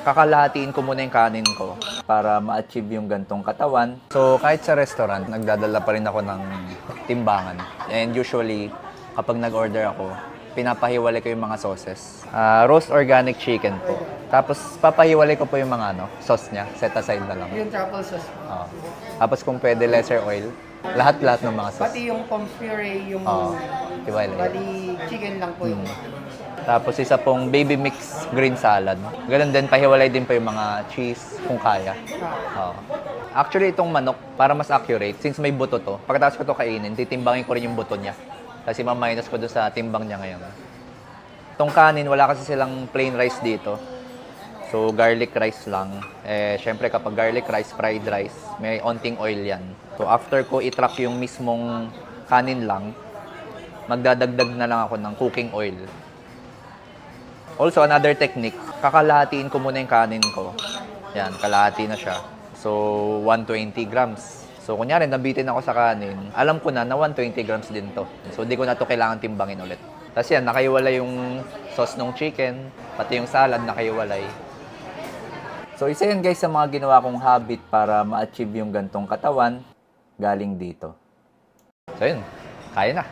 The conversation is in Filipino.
kakalahatiin ko muna yung kanin ko para ma-achieve yung gantong katawan. So, kahit sa restaurant, nagdadala pa rin ako ng timbangan. And usually, kapag nag-order ako, pinapahiwalay ko yung mga sauces. Roast organic chicken po. Tapos, papahiwalay ko po yung mga sauce niya. Set aside na lang. Yung truffle sauce. Tapos, kung pwede, lesser oil. Lahat-lahat ng mga sauce. Pati yung pommes puree, yung Hiwalay. bali chicken lang po yung... Tapos isa pong baby mix green salad. Ganun din, pahiwalay din po yung mga cheese kung kaya. Actually, itong manok, para mas accurate, since may buto to, pagkatapos ko to kainin, titimbangin ko rin yung buto niya. Kasi ma-minus ko doon sa timbang niya ngayon. Itong kanin, wala kasi silang plain rice dito. So, garlic rice lang. Syempre, kapag garlic rice, fried rice, may onting oil yan. So, after ko itrack yung mismong kanin lang, magdadagdag na lang ako ng cooking oil. Also, another technique, kakalahatiin ko muna yung kanin ko. Yan, kalahati na siya. So, 120 grams. So, kunyari, nabitin ako sa kanin, alam ko na 120 grams din to. So, di ko na to kailangan timbangin ulit. Tapos yan, nakaiwalay yung sauce ng chicken, pati yung salad nakaiwalay. So, isa yan guys sa mga ginawa kong habit para ma-achieve yung gantong katawan galing dito. So, yun. Kaya na.